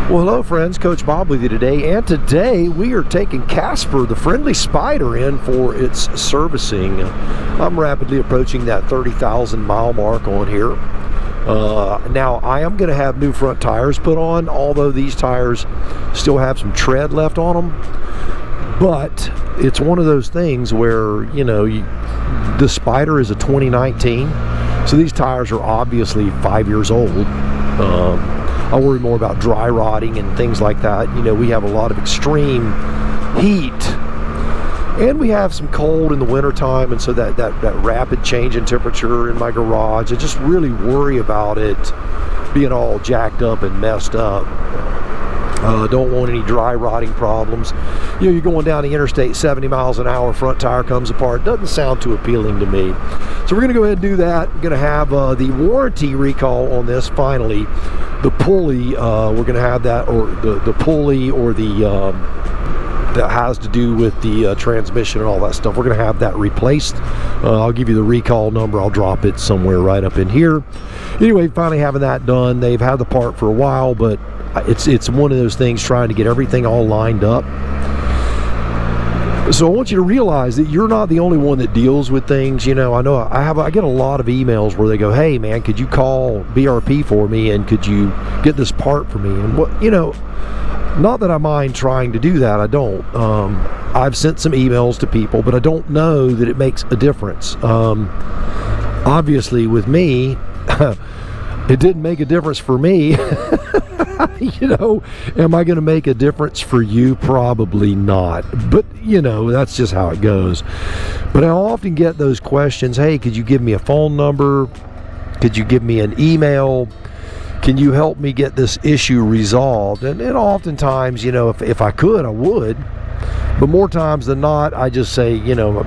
Well, hello friends, Coach Bob with you today, and today we are taking Casper, the friendly Spyder, in for its servicing. I'm rapidly approaching that 30,000 mile mark on here. Now I am going to have new front tires put on, although these tires still have some tread left on them. But it's one of those things where, you know, the Spyder is a 2019, so these tires are obviously 5 years old. I worry more about dry rotting and things like that. You know, we have a lot of extreme heat, and we have some cold in the wintertime, and so that rapid change in temperature in my garage, I just really worry about it being all jacked up and messed up. Don't want any dry rotting problems. You know, you're going down the interstate 70 miles an hour, front tire comes apart. Doesn't sound too appealing to me. So we're going to go ahead and do that. We're going to have the warranty recall on this finally. The pulley, we're going to have that, or the pulley, or the that has to do with the transmission and all that stuff. We're going to have that replaced. I'll give you the recall number. I'll drop it somewhere right up in here. Anyway, finally having that done. They've had the part for a while, but it's one of those things, trying to get everything all lined up. So I want you to realize that you're not the only one that deals with things. You know I get a lot of emails where they go, "Hey man, could you call BRP for me, and could you get this part for me?" And what, you know, not that I mind trying to do that. I don't. I've sent some emails to people, but I don't know that it makes a difference. Obviously with me, it didn't make a difference for me. You know, am I going to make a difference for you? Probably not. But, you know, that's just how it goes. But I often get those questions, "Hey, could you give me a phone number? Could you give me an email? Can you help me get this issue resolved?" And oftentimes, you know, if I could, I would. But more times than not, I just say, you know,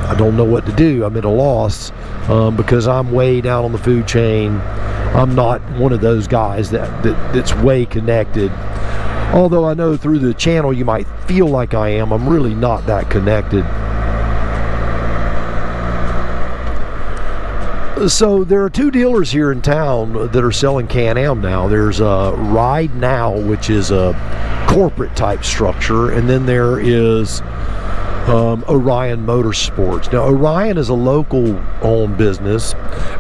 I don't know what to do. I'm at a loss because I'm way down on the food chain. I'm not one of those guys that's way connected. Although I know through the channel you might feel like I am. I'm really not that connected. So there are two dealers here in town that are selling Can-Am now. There's Ride Now, which is a corporate type structure, and then there is ORION Motorsports. Now ORION is a local owned business,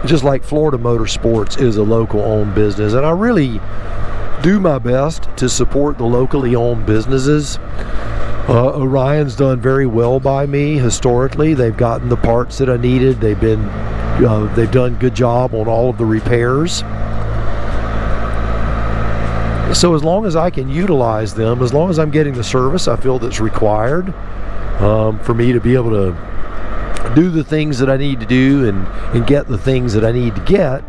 just like Florida Motorsports is a local owned business, and I really do my best to support the locally owned businesses. ORION's done very well by me historically. They've gotten the parts that I needed. They've done a good job on all of the repairs. So as long as I can utilize them, as long as I'm getting the service I feel that's required for me to be able to do the things that I need to do and get the things that I need to get,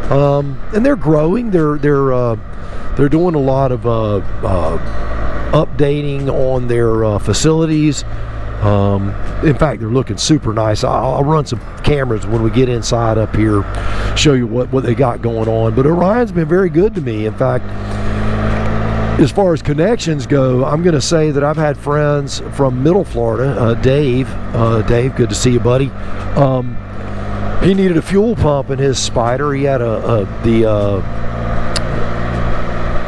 and they're growing. They're doing a lot of updating on their facilities. In fact, they're looking super nice. I'll run some cameras when we get inside up here, show you what they got going on. But Orion's been very good to me. In fact, as far as connections go, I'm going to say that I've had friends from Middle Florida. Dave, good to see you, buddy. He needed a fuel pump in his Spyder. He had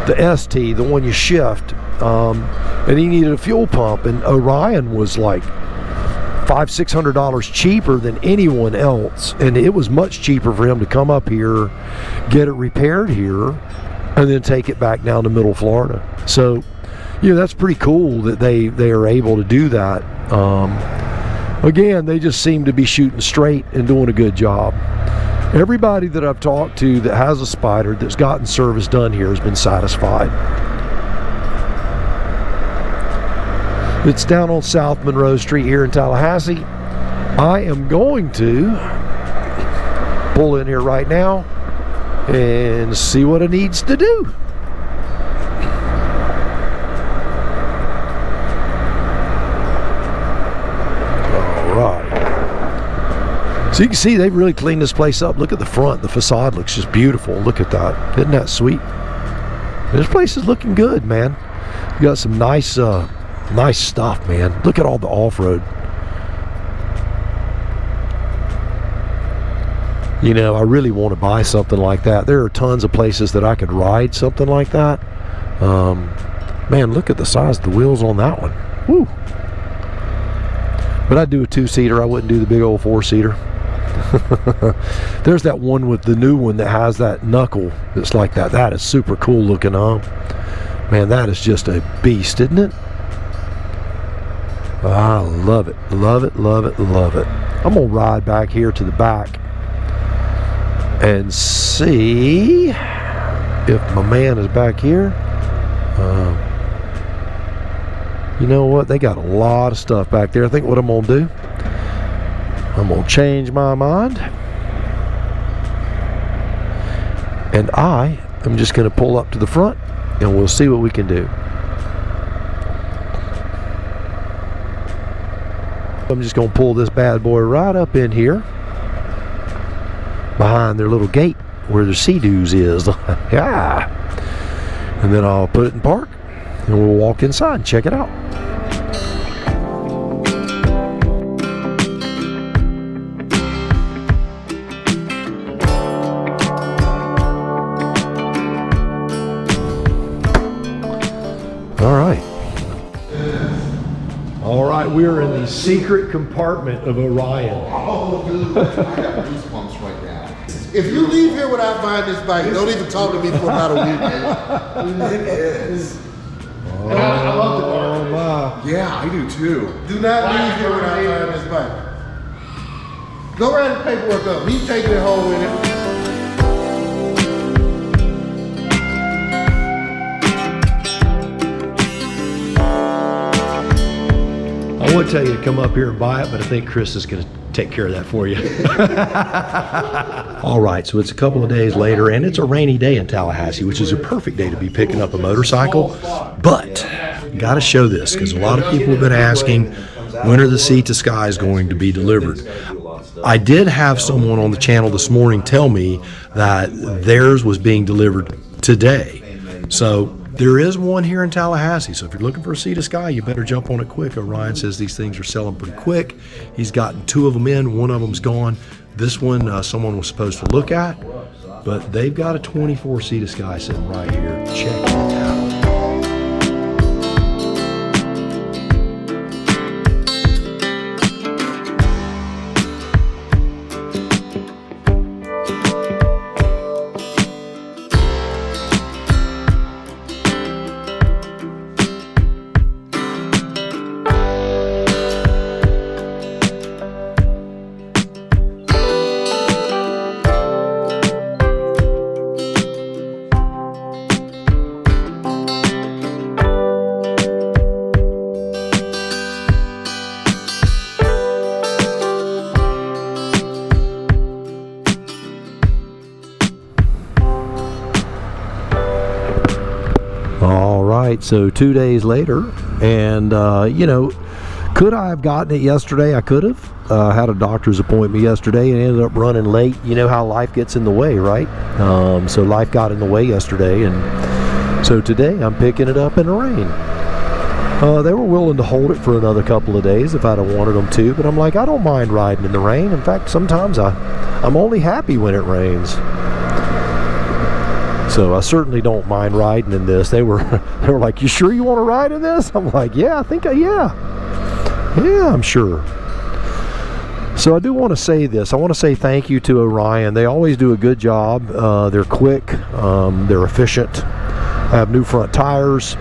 the ST, the one you shift, and he needed a fuel pump. And Orion was like $500-600 cheaper than anyone else, and it was much cheaper for him to come up here, get it repaired here, and then take it back down to Middle Florida. So, you know, that's pretty cool that they are able to do that. Again, they just seem to be shooting straight and doing a good job. Everybody that I've talked to that has a Spyder that's gotten service done here has been satisfied. It's down on South Monroe Street here in Tallahassee. I am going to pull in here right now and see what it needs to do. All right. So you can see they've really cleaned this place up. Look at the front. The facade looks just beautiful. Look at that. Isn't that sweet? This place is looking good, man. You got some nice nice stuff, man. Look at all the off-road. You know, I really want to buy something like that. There are tons of places that I could ride something like that. Man, look at the size of the wheels on that one. Woo! But I'd do a 2-seater. I wouldn't do the big old 4-seater. There's that one with the new one that has that knuckle that's like that. That is super cool looking, huh? Man, that is just a beast, isn't it? I love it. Love it, love it, love it. I'm going to ride back here to the back and see if my man is back here. You know what? They got a lot of stuff back there. I think what I'm going to do, I'm going to change my mind. And I am just going to pull up to the front and we'll see what we can do. I'm just going to pull this bad boy right up in here behind their little gate where the Sea-Doos is. Yeah. And then I'll put it in park and we'll walk inside and check it out. All right, we are in the secret compartment of Orion. Oh, dude, I got goosebumps right now. If you leave here without buying this bike, don't even talk to me for about a week. It is. Oh, and I love the dark. Wow. Yeah, I do too. Do not leave here without buying this bike. Go write the paperwork up. He's taking it home with it. I would tell you to come up here and buy it, but I think Chris is going to take care of that for you. All right, so it's a couple of days later, and it's a rainy day in Tallahassee, which is a perfect day to be picking up a motorcycle. But got to show this because a lot of people have been asking, when are the Sea to Skies going to be delivered? I did have someone on the channel this morning tell me that theirs was being delivered today. So there is one here in Tallahassee, so if you're looking for a Sea to Sky, you better jump on it quick. Orion says these things are selling pretty quick. He's gotten 2 of them in, 1 of them's gone. This one someone was supposed to look at, but they've got a 24 Sea to Sky sitting right here. Check it out. All right, so 2 days later, and you know, could I have gotten it yesterday? I could have. Had a doctor's appointment yesterday and ended up running late. You know how life gets in the way, right? So life got in the way yesterday, and so today I'm picking it up in the rain. They were willing to hold it for another couple of days if I'd have wanted them to, but I'm like, I don't mind riding in the rain. In fact, sometimes I'm only happy when it rains. So I certainly don't mind riding in this. They were like, you sure you want to ride in this? I'm like, yeah, I think yeah, I'm sure. So I do want to say this. I want to say thank you to Orion. They always do a good job. They're quick. They're efficient. I have new front tires.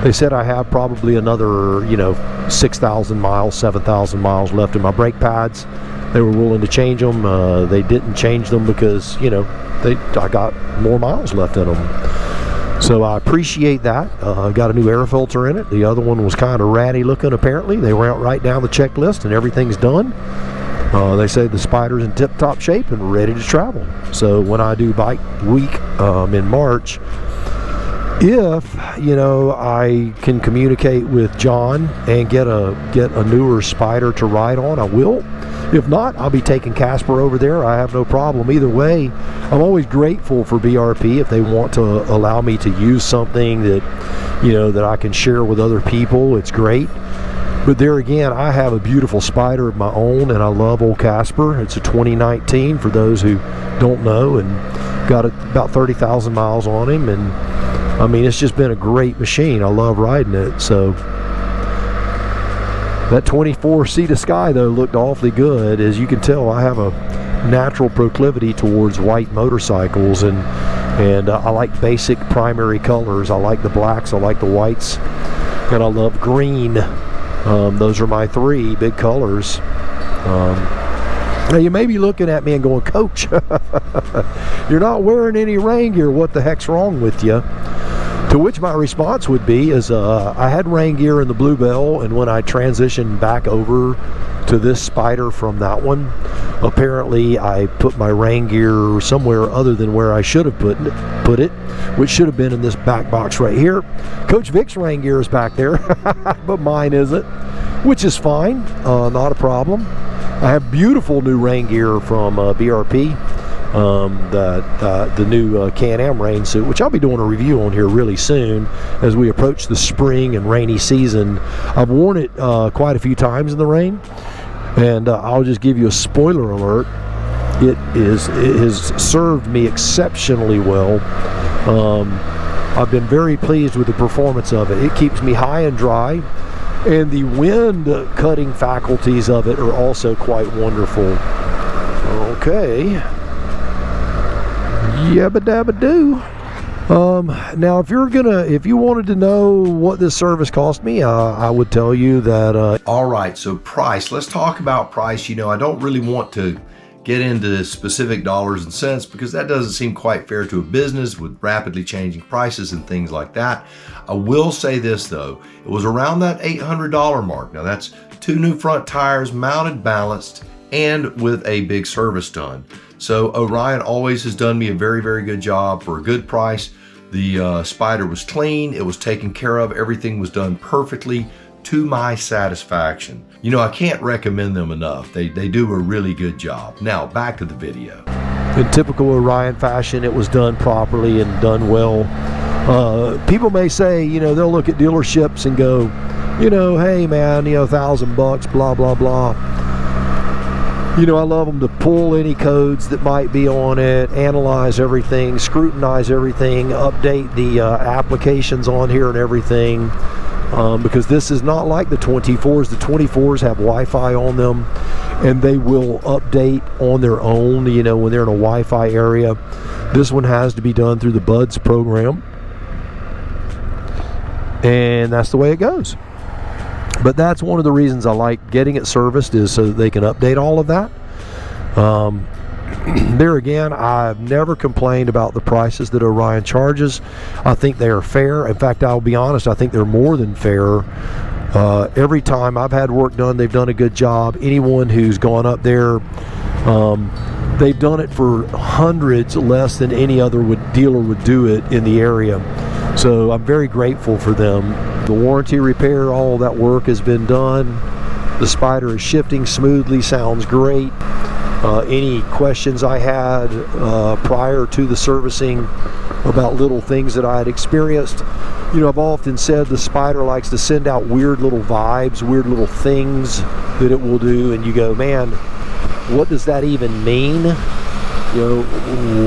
They said I have probably another, 6,000 miles, 7,000 miles left in my brake pads. They were willing to change them. They didn't change them because, I got more miles left in them. So I appreciate that. I got a new air filter in it. The other one was kind of ratty looking apparently. They went right down the checklist and everything's done. They say the Spyder's in tip-top shape and ready to travel. So when I do bike week in March, if I can communicate with John and get a newer Spyder to ride on, I will. If not, I'll be taking Casper over there. I have no problem. Either way, I'm always grateful for BRP if they want to allow me to use something that, that I can share with other people. It's great. But there again, I have a beautiful Spyder of my own, and I love old Casper. It's a 2019 for those who don't know, and got about 30,000 miles on him. And I mean, it's just been a great machine. I love riding it. So that 24 Sea to Sky though looked awfully good. As you can tell, I have a natural proclivity towards white motorcycles, and I like basic primary colors. I like the blacks, I like the whites, and I love green. Those are my three big colors. Now you may be looking at me and going, Coach, you're not wearing any rain gear. What the heck's wrong with you? To which my response would be is I had rain gear in the Bluebell, and when I transitioned back over to this Spyder from that one, apparently I put my rain gear somewhere other than where I should have put it, which should have been in this back box right here. Coach Vic's rain gear is back there, but mine isn't, which is fine, not a problem. I have beautiful new rain gear from BRP, the new Can-Am rain suit, which I'll be doing a review on here really soon as we approach the spring and rainy season. I've worn it quite a few times in the rain, and I'll just give you a spoiler alert. It has served me exceptionally well. I've been very pleased with the performance of it. It keeps me high and dry, and the wind cutting faculties of it are also quite wonderful. Okay. Yabba dabba doo. Now if you wanted to know what this service cost me, I would tell you that all right, so price, let's talk about price. You know, I don't really want to get into specific dollars and cents because that doesn't seem quite fair to a business with rapidly changing prices and things like that. I will say this though, it was around that $800 mark. Now that's 2 new front tires, mounted, balanced, and with a big service done. So Orion always has done me a very, very good job for a good price. The Spyder was clean, it was taken care of, everything was done perfectly to my satisfaction. You know, I can't recommend them enough. They do a really good job. Now, back to the video. In typical Orion fashion, it was done properly and done well. People may say, you know, they'll look at dealerships and go, you know, hey man, you know, $1,000, blah, blah, blah. You know, I love them to pull any codes that might be on it, analyze everything, scrutinize everything, update the applications on here and everything, because this is not like the 24s. The 24s have Wi-Fi on them, and they will update on their own, you know, when they're in a Wi-Fi area. This one has to be done through the Buds program, and that's the way it goes. But that's one of the reasons I like getting it serviced, is so that they can update all of that. There again, I've never complained about the prices that Orion charges. I think they are fair. In fact, I'll be honest, I think they're more than fair. Every time I've had work done, they've done a good job. Anyone who's gone up there, they've done it for hundreds less than any other dealer would do it in the area. So I'm very grateful for them. The warranty repair, all that work has been done. The Spyder is shifting smoothly, sounds great. Any questions I had prior to the servicing about little things that I had experienced, you know, I've often said the Spyder likes to send out weird little vibes, weird little things that it will do, and you go, man, what does that even mean? You know,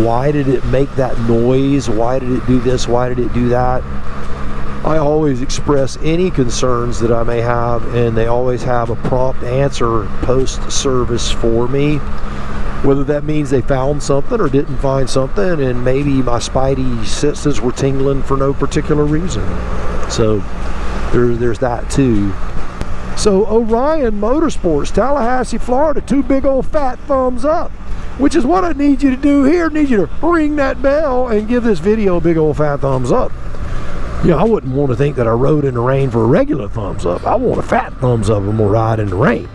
why did it make that noise? Why did it do this? Why did it do that? I always express any concerns that I may have, and they always have a prompt answer post-service for me. Whether that means they found something or didn't find something, and maybe my spidey senses were tingling for no particular reason. So there's that too. So Orion Motorsports, Tallahassee, Florida, 2 big old fat thumbs up, which is what I need you to do here. I need you to ring that bell and give this video a big old fat thumbs up. You know, I wouldn't want to think that I rode in the rain for a regular thumbs up. I want a fat thumbs up when we ride in the rain.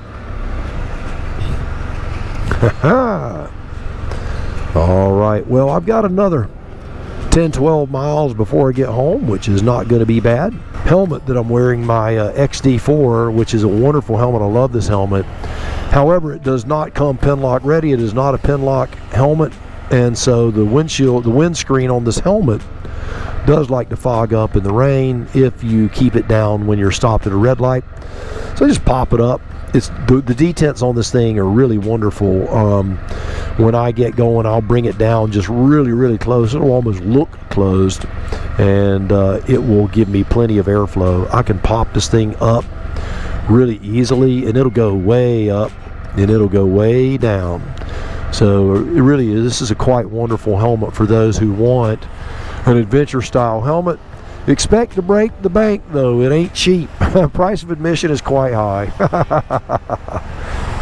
All right, well, I've got another 10-12 miles before I get home, which is not going to be bad. Helmet that I'm wearing, my XD4, which is a wonderful helmet. I love this helmet. However, it does not come Penlock ready. It is not a Penlock helmet, and so the windscreen on this helmet does like to fog up in the rain if you keep it down when you're stopped at a red light. So just pop it up. It's the detents on this thing are really wonderful. When I get going, I'll bring it down just really, really close. It'll almost look closed, and it will give me plenty of airflow. I can pop this thing up really easily, and it'll go way up and it'll go way down. So it really is, this is a quite wonderful helmet for those who want an adventure style helmet. Expect to break the bank though, it ain't cheap. Price of admission is quite high.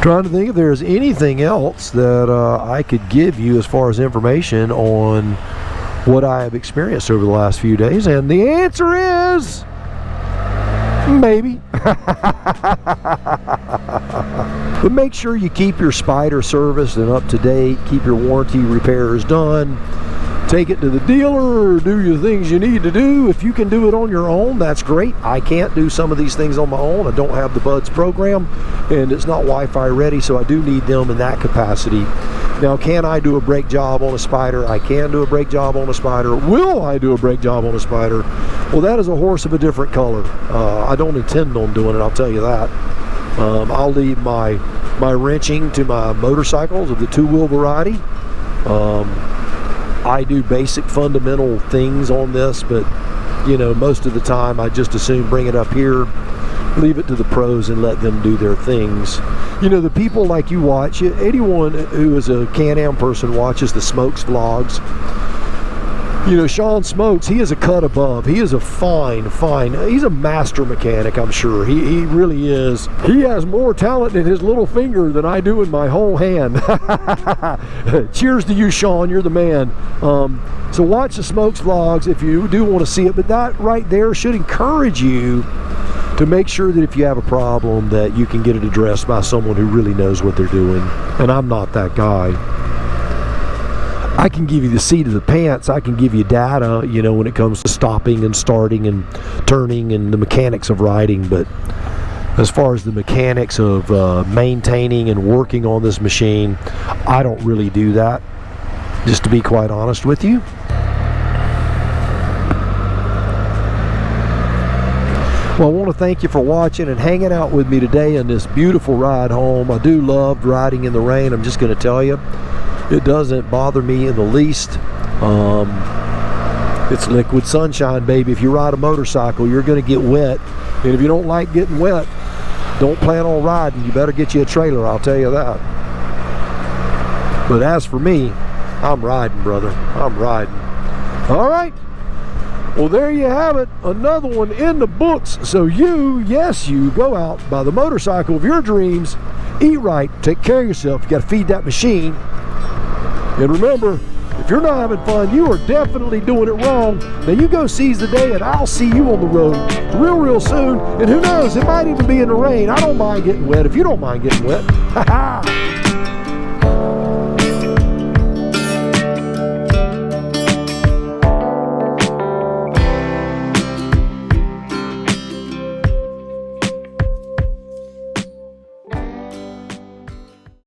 Trying to think if there's anything else that I could give you as far as information on what I have experienced over the last few days, and the answer is maybe. But make sure you keep your Spyder serviced and up to date, keep your warranty repairs done, take it to the dealer, do your things you need to do. If you can do it on your own, that's great. I can't do some of these things on my own. I don't have the Buds program, and it's not Wi-Fi ready, so I do need them in that capacity. Now, can I do a brake job on a Spyder? I can do a brake job on a Spyder. Will I do a brake job on a Spyder? Well, that is a horse of a different color. I don't intend on doing it, I'll tell you that. I'll leave my wrenching to my motorcycles of the two-wheel variety. I do basic fundamental things on this, but you know, most of the time I just assume bring it up here, leave it to the pros and let them do their things. You know, the people like you watch, anyone who is a Can-Am person watches the Smokes vlogs. You know, Sean Smokes, he is a cut above. He is a fine, he's a master mechanic, I'm sure. He really is. He has more talent in his little finger than I do in my whole hand. Cheers to you, Sean, you're the man. So watch the Smokes vlogs if you do want to see it, but that right there should encourage you to make sure that if you have a problem that you can get it addressed by someone who really knows what they're doing. And I'm not that guy. I can give you the seat of the pants. I can give you data, you know, when it comes to stopping and starting and turning and the mechanics of riding. But as far as the mechanics of maintaining and working on this machine, I don't really do that, just to be quite honest with you. Well, I want to thank you for watching and hanging out with me today on this beautiful ride home. I do love riding in the rain, I'm just going to tell you. It doesn't bother me in the least. It's liquid sunshine, baby. If you ride a motorcycle, you're going to get wet. And if you don't like getting wet, don't plan on riding. You better get you a trailer, I'll tell you that. But as for me, I'm riding, brother. I'm riding. All right. Well, there you have it. Another one in the books. So you, yes, you go out, buy the motorcycle of your dreams, eat right, take care of yourself. You got to feed that machine. And remember, if you're not having fun, you are definitely doing it wrong. Now you go seize the day, and I'll see you on the road real soon. And who knows, it might even be in the rain. I don't mind getting wet if you don't mind getting wet. Ha ha!